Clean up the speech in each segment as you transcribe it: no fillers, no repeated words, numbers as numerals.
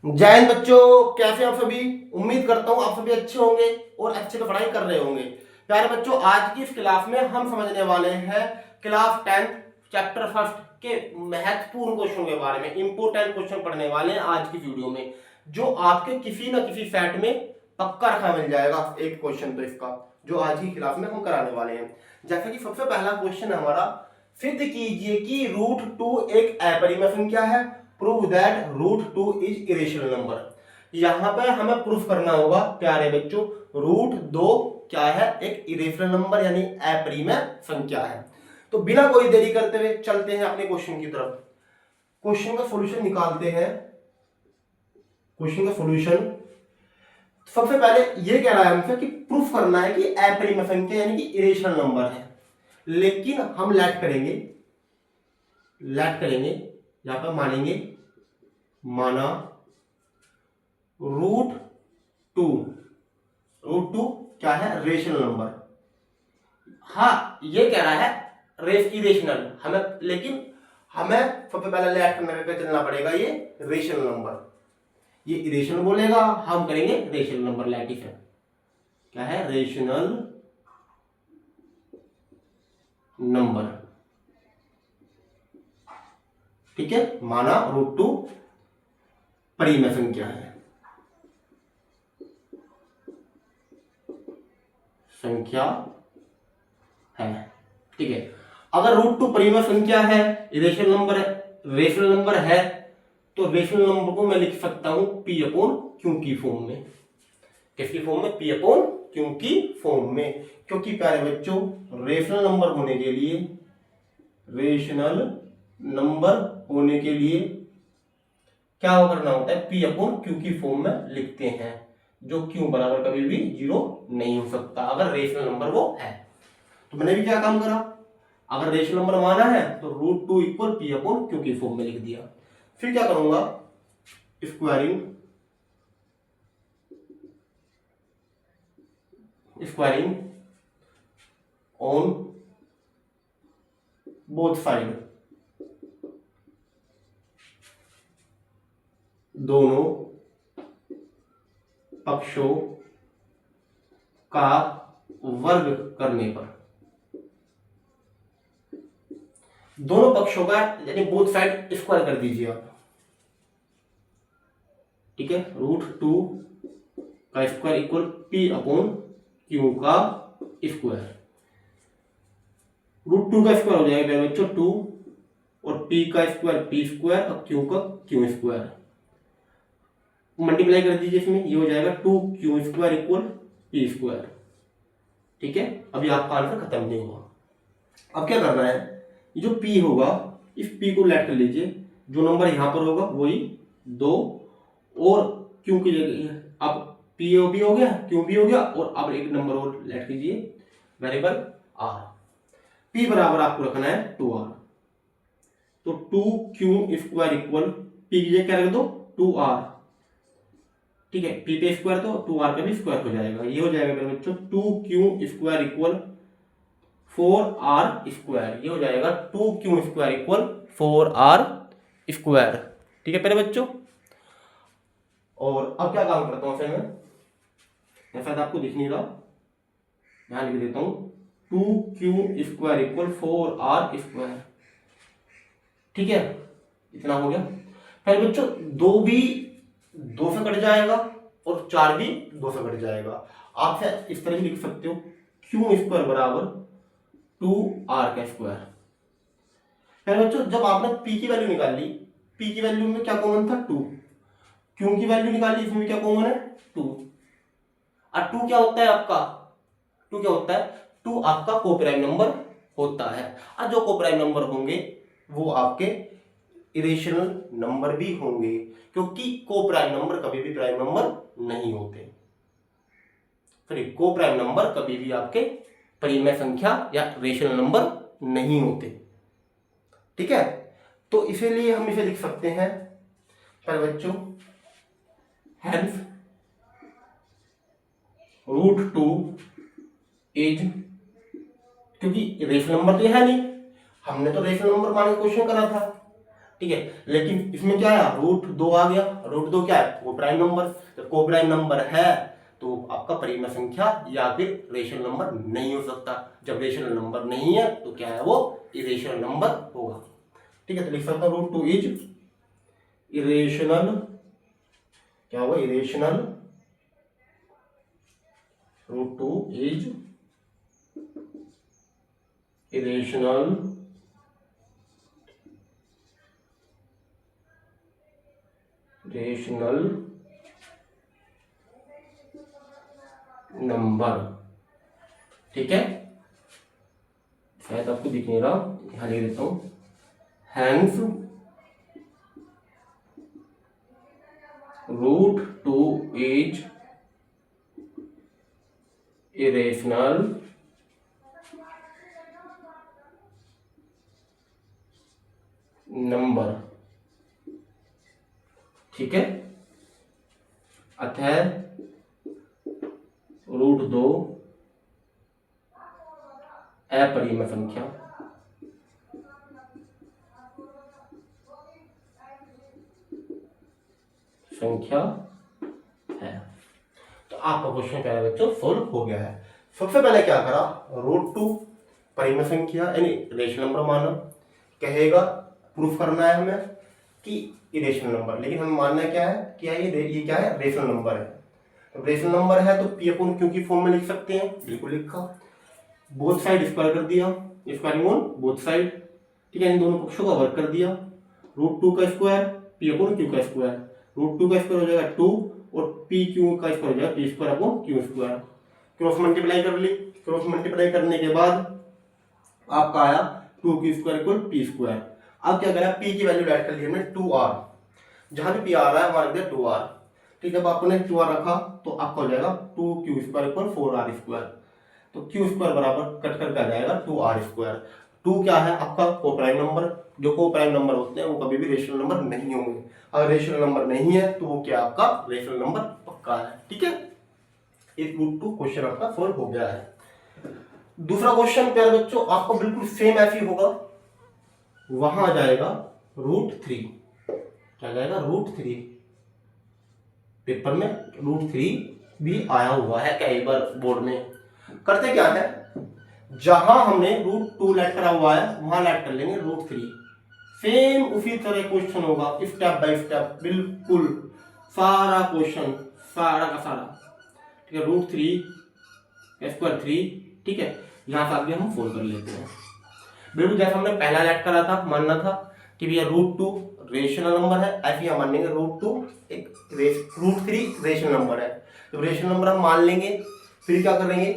जय हिंद बच्चों, कैसे आप सभी। उम्मीद करता हूँ आप सभी अच्छे होंगे और अच्छे से पढ़ाई कर रहे होंगे। प्यारे बच्चों, आज की इस क्लास में हम समझने वाले हैं क्लास 10 चैप्टर फर्स्ट के महत्वपूर्ण क्वेश्चन के बारे में। इंपोर्टेंट क्वेश्चन पढ़ने वाले हैं आज की वीडियो में, जो आपके किसी न किसी सेट में पक्का रखा मिल जाएगा। एक क्वेश्चन तो इसका जो आज की क्लास में हम कराने वाले हैं। जैसे कि सबसे पहला क्वेश्चन है हमारा, सिद्ध कीजिए कि रूट 2 एक अपरिमेय संख्या है। Prove that root 2 is irrational number. यहां पर हमें प्रूफ करना होगा प्यारे बच्चों, रूट 2 क्या है, एक इरेशनल नंबर यानी अपरिमेय संख्या है। तो बिना कोई देरी करते हुए चलते हैं अपने क्वेश्चन की तरफ। क्वेश्चन का सॉल्यूशन निकालते हैं। क्वेश्चन का सॉल्यूशन सबसे पहले ये कह रहा है हमसे कि प्रूफ करना है कि अपरिमेय संख्या यानी कि इरेशनल नंबर है, लेकिन हम लेट करेंगे यहां पर मानेंगे, माना रूट टू क्या है, रेशनल नंबर। हाँ, ये कह रहा है इरेशनल, लेकिन हमें सबसे पहले लेट करके चलना पड़ेगा। ये रेशनल नंबर, ये इरेशनल बोलेगा, हम करेंगे रेशनल नंबर। लैटिस है क्या है, रेशनल नंबर। ठीक है, माना रूट 2 परिमेय संख्या है, ठीक है। अगर रूट 2 परिमेय संख्या है, रेशनल नंबर है, तो रेशनल नंबर को मैं लिख सकता हूं पी अपॉन क्यू की फॉर्म में। किसकी फॉर्म में? पी अपॉन क्यू की फॉर्म में। क्योंकि प्यारे बच्चों, रेशनल नंबर होने के लिए क्या करना होता है, पी अपॉन क्यू की फॉर्म में लिखते हैं, जो क्यू बराबर कभी भी 0 नहीं हो सकता अगर रेशनल नंबर वो है। तो मैंने भी क्या काम करा, अगर रेशनल नंबर माना है तो root 2 equal P upon Q की फॉर्म में लिख दिया। फिर क्या करूंगा, स्क्वायरिंग ऑन बोथ साइड, दोनों पक्षों का वर्ग करने पर, दोनों पक्षों का यानी बोथ साइड स्क्वायर कर दीजिए आप। ठीक है, रूट 2 का square equal P upon Q का स्क्वायर। रूट 2 का स्क्वायर हो जाएगा बच्चों 2, और p का स्क्वायर p स्क्वायर और q का q स्क्वायर। मल्टीप्लाई कर दीजिए इसमें, ये हो जाएगा 2q square equal p square. ठीक है, अभी आपका आंसर खत्म नहीं हुआ। अब क्या करना है, ये जो p होगा, इस p को लेट कर लीजिए, जो नंबर यहां पर होगा वही 2, और q की जगह अब p भी हो गया, q भी हो गया, और अब एक नंबर और लेट कीजिए, वेरिएबल r। p बराबर आपको रखना है 2r, तो 2q स्क्वायर इक्वल p की जगह क्या रख दो 2r। ठीक है, p पे स्क्वायर तो 2r का भी स्क्वायर हो जाएगा। ये हो जाएगा मेरे बच्चों 2q square equal 4r square. ये हो जाएगा 2q square equal 4r square. ठीक है मेरे बच्चों, और अब क्या काम करता हूं फिर मैं शायद आपको दिख नहीं रहा, मैं लिख देता हूं 2q square equal 4r square. ठीक है, इतना हो गया। फिर बच्चों 2 भी 2 से कट जाएगा और 4 भी 2 से कट जाएगा। आप इस तरह भी लिख सकते हो, क्यू स्क्वायर बराबर 2r का स्क्वायर। फिर बच्चों जब आपने p की वैल्यू निकाल ली, p की वैल्यू में क्या कॉमन था 2, q की वैल्यू निकाली, इसमें क्या कॉमन है 2। और 2 क्या होता है आपका, 2 आपका कोप्राइम नंबर होता है। और जो कोप्राइम नंबर होंगे वो आपके इरेशनल नंबर भी होंगे, क्योंकि कोप्राइम नंबर कभी भी प्राइम नंबर नहीं होते। फिर कोप्राइम नंबर कभी भी आपके परिमेय संख्या या रेशनल नंबर नहीं होते। ठीक है, तो इसीलिए हम इसे लिख सकते हैं पर बच्चों, हेंस रूट 2 इज, क्योंकि रेशनल नंबर तो है नहीं, हमने तो रेशनल नंबर मान के क्वेश्चन करा था, ठीक है। लेकिन इसमें क्या है, रूट 2 आ गया। रूट 2 क्या है, को प्राइम नंबर। जब को प्राइम नंबर है तो आपका परिमेय संख्या या फिर रेशनल नंबर नहीं हो सकता। जब रेशनल नंबर नहीं है तो क्या है, वो इरेशनल नंबर होगा। ठीक है, तो लिख सकता हूं रूट 2 इज इरेशनल, क्या होगा, irrational. Root 2 is irrational number. ठीक है, शायद आपको दिख नहीं रहा, यहां लिख देता हूं। Hence root 2 is irrational number. ठीक है, अतः रूट 2 अपरिमेय संख्या है। तो आपका क्वेश्चन क्या है बच्चों, सोल्व हो गया है। सबसे पहले क्या करा, रूट 2 परिमेय संख्या यानी रेशनल नंबर माना। कहेगा प्रूफ करना है हमें कि इरेशनल नंबर, लेकिन हमें मानना क्या है, क्या ये क्या है, रेशनल नंबर है। तो रेशनल नंबर है तो पी अपॉन क्यू की फॉर्म में लिख सकते हैं, बिल्कुल लिखा। बोथ साइड स्क्वायर कर दिया, स्क्वायरिंग ऑन बोथ साइड। ठीक है, इन दोनों पक्षों का वर्ग कर दिया। रूट 2 का स्क्वायर पी अपॉन क्यू का स्क्वायर, रूट 2 का स्क्वायर हो जाएगा 2 और पी क्यू का स्क्वायर हो जाएगा P square upon Q square. Cross multiply कर ली। क्रॉस मल्टीप्लाई करने के बाद आपका आया 2q square equal P square. अब क्या करा, पी की वैल्यू ऐड कर ली हमने 2r, जहां भी पी आ रहा है वहां रख दिया 2r। ठीक है, जब आपने 2r रखा तो आपका हो जाएगा 2q square equal 4r square. तो q स्क्वायर बराबर कट करके आ जाएगा 2r स्क्वायर। 2 क्या है आपका को प्राइम नंबर, जो को प्राइम नंबर होते हैं वो कभी भी रेशनल नंबर नहीं होंगे। अगर रेशनल नंबर नहीं है तो वो क्या आपका रेशनल नंबर पक्का है। ठीक है, एक रूट 2 क्वेश्चन आपका सोल्व हो गया है। दूसरा क्वेश्चन प्यारे बच्चों आपको बिल्कुल सेम ऐसे ही होगा, वहां आ जाएगा रूट 3। क्या जाएगा, रूट 3। पेपर में रूट 3 भी आया हुआ है कई बार बोर्ड में। करते क्या है, जहां हमने रूट 2 लेट करा हुआ है वहां लेट कर लेंगे रूट 3। सेम उसी तरह क्वेश्चन होगा, स्टेप बाय स्टेप, बिल्कुल सारा क्वेश्चन, सारा का सारा। ठीक है, रूट 3 स्क्वायर 3। ठीक है, यहां से आगे हम सोल्व कर लेते हैं। बिल्कुल जैसे हमने पहला लेट करा था, मानना था कि भैया रूट 2 रेशनल नंबर है, ऐसे हम मानेंगे रूट 2 एक रूट 3 रेशनल नंबर है। तो रेशनल नंबर हम मान लेंगे, फिर क्या करेंगे,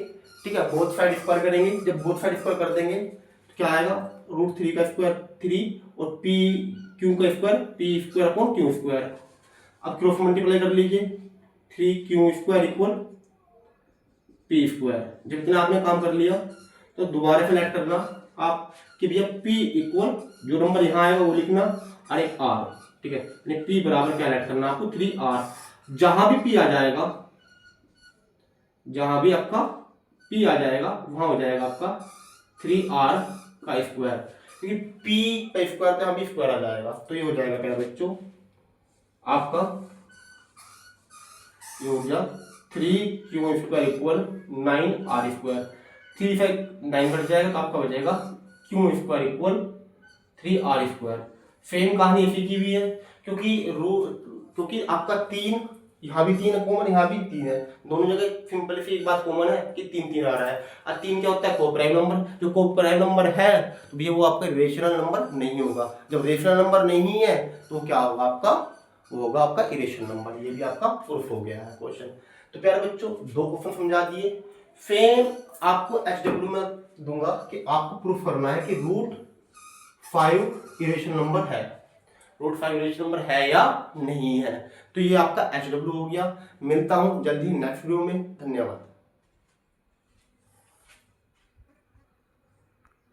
ठीक है, बोथ साइड स्क्वायर करेंगे। जब बोथ साइड स्क्वायर कर देंगे तो क्या आएगा, रूट 3 का स्क्वायर 3 और पी क्यू का square P square upon Q square. अब क्रॉस मल्टीप्लाई कर लीजिए, 3q square equal P square. जब इतना आपने काम कर लिया तो दोबारा से लेट करना आप कि भैया p इक्वल जो नंबर यहाँ आएगा वो लिखना और एक r। ठीक है, p बराबर क्या लेट करना आपको 3r। जहां भी p आ जाएगा, जहां भी आपका p आ जाएगा वहां हो जाएगा आपका 3r का स्क्वायर, क्योंकि p का स्क्वायर तो अभी स्क्वायर आ जाएगा। तो ये हो जाएगा प्यारे बच्चों आपका, ये हो गया 3q square equal 9r square. 3 से 9 कट जाएगा तो आपका हो जाएगा q square equal 3r square. Same कहानी इसी की भी है, क्योंकि आपका 3 यहाँ भी 3 है कॉमन, यहाँ भी 3 है, दोनों जगह सिंपल सी एक बात कॉमन है कि 3 आ रहा है। और 3 क्या होता है, को प्राइम नंबर। जो को प्राइम नंबर है तो भैया वो आपका रेशनल नंबर नहीं होगा। जब रेशनल नंबर नहीं है तो क्या होगा आपका, वो होगा आपका इरेशनल नंबर। ये भी आपका प्रूफ हो गया है क्वेश्चन। तो प्यारे बच्चों 2 क्वेश्चन समझा दिए। सेम आपको HW में दूंगा कि आपको प्रूफ करना है कि रूट 5 इरेशनल नंबर है, रूट 5 इरेशनल नंबर है या नहीं है। तो ये आपका HW हो गया। मिलता हूं जल्दी नेक्स्ट वीडियो में, धन्यवाद।